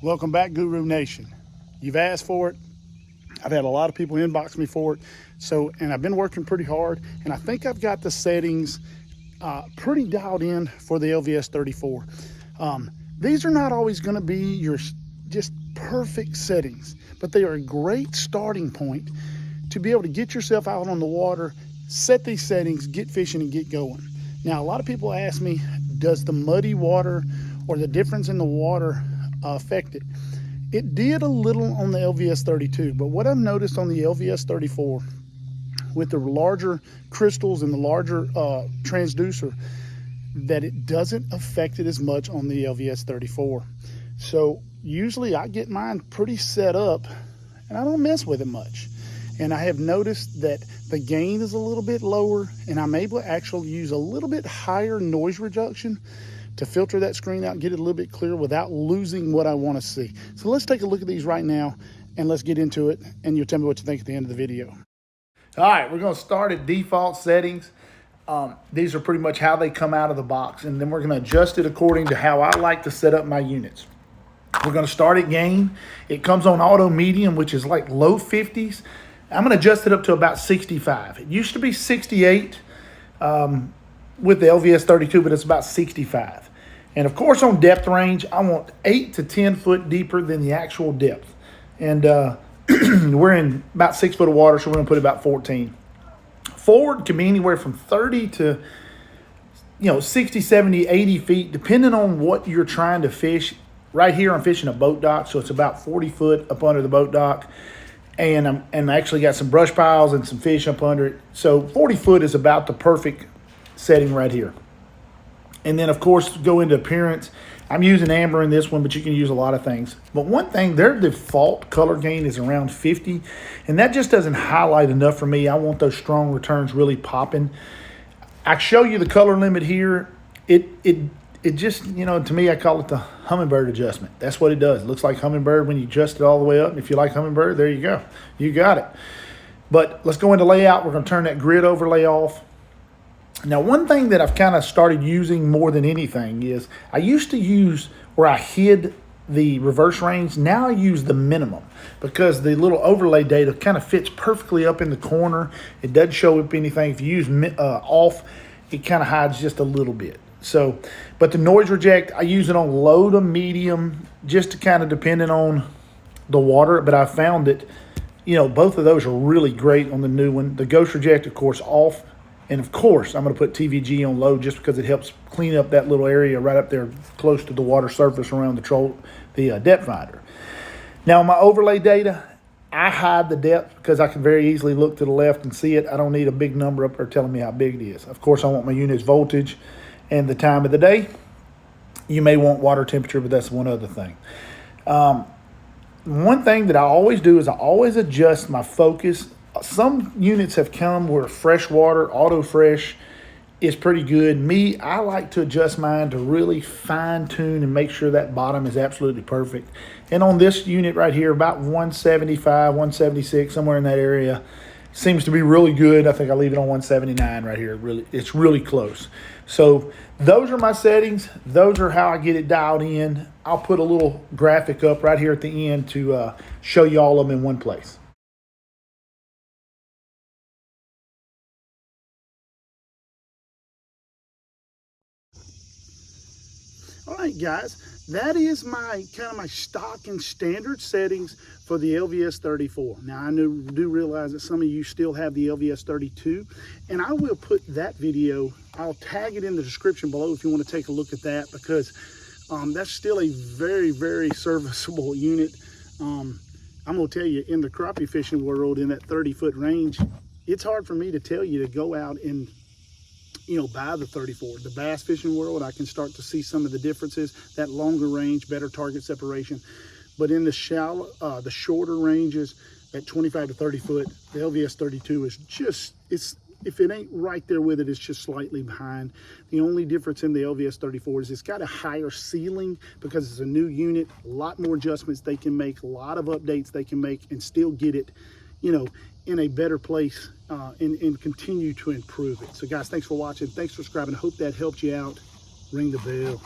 Welcome back, Guru Nation. You've asked for it. I've had a lot of people inbox me for it. And I've been working pretty hard, and I think I've got the settings pretty dialed in for the LVS34. These are not always going to be your just perfect settings, but they are a great starting point to be able to get yourself out on the water, set these settings, get fishing, and get going. Now, a lot of people ask me, does the muddy water or the difference in the water affect it? It did a little on the LVS32, but what I've noticed on the LVS34 with the larger crystals and the larger transducer, that it doesn't affect it as much on the LVS34. So usually I get mine pretty set up and I don't mess with it much. And I have noticed that the gain is a little bit lower, and I'm able to actually use a little bit higher noise reduction to filter that screen out and get it a little bit clearer without losing what I want to see. So let's take a look at these right now and let's get into it, and you'll tell me what you think at the end of the video. All right, we're going to start at default settings. These are pretty much how they come out of the box, and then we're going to adjust it according to how I like to set up my units. We're going to start at gain. It comes on auto medium, which is like low 50s. I'm going to adjust it up to about 65. It used to be 68 with the LVS32, but it's about 65. And of course, on depth range, I want 8 to 10 foot deeper than the actual depth. And we're in about 6 foot of water, so we're going to put about 14. Forward can be anywhere from 30 to 60, 70, 80 feet, depending on what you're trying to fish. Right here, I'm fishing a boat dock, so it's about 40 foot up under the boat dock. And I actually got some brush piles and some fish up under it. So 40 foot is about the perfect setting right here. And then, of course, go into appearance. I'm using amber in this one, but you can use a lot of things. But one thing, their default color gain is around 50, and that just doesn't highlight enough for me. I want those strong returns really popping. I show you the color limit here. It just, to me, I call it the hummingbird adjustment. That's what it does. It looks like hummingbird when you adjust it all the way up. And if you like hummingbird, there you go. You got it. But let's go into layout. We're going to turn that grid overlay off. Now, one thing that I've kind of started using more than anything is I used to use where I hid the reverse range. Now I use the minimum because the little overlay data kind of fits perfectly up in the corner. It doesn't show up anything. If you use off, it kind of hides just a little bit. So, but the noise reject, I use it on low to medium, just to kind of depending on the water. But I found that, both of those are really great on the new one. The ghost reject, of course, off. And of course, I'm going to put TVG on low just because it helps clean up that little area right up there close to the water surface around the depth finder. Now, my overlay data, I hide the depth because I can very easily look to the left and see it. I don't need a big number up there telling me how big it is. Of course, I want my unit's voltage and the time of the day. You may want water temperature, but that's one other thing. One thing that I always do is I always adjust my focus. Some units have come where freshwater, auto fresh is pretty good. Me, I like to adjust mine to really fine tune and make sure that bottom is absolutely perfect. And on this unit right here, about 175, 176, somewhere in that area, seems to be really good. I think I leave it on 179 right here. It's really close. So those are my settings. Those are how I get it dialed in. I'll put a little graphic up right here at the end to show you all of them in one place. All right, guys, that is my kind of my stock and standard settings for the LVS34. Now, I do realize that some of you still have the LVS32, and I will put that video, I'll tag it in the description below if you want to take a look at that, because that's still a very, very serviceable unit. I'm going to tell you, in the crappie fishing world, in that 30-foot range, it's hard for me to tell you to go out and buy the 34. The bass fishing world, I can start to see some of the differences, that longer range, better target separation. But in the shorter ranges, at 25 to 30 foot, the LVS32 is just, if it ain't right there with it, it's just slightly behind. The only difference in the LVS34 is it's got a higher ceiling because it's a new unit, a lot more adjustments they can make, a lot of updates they can make, and still get it, in a better place and continue to improve it. So guys, thanks for watching. Thanks for subscribing. I hope that helped you out. Ring the bell.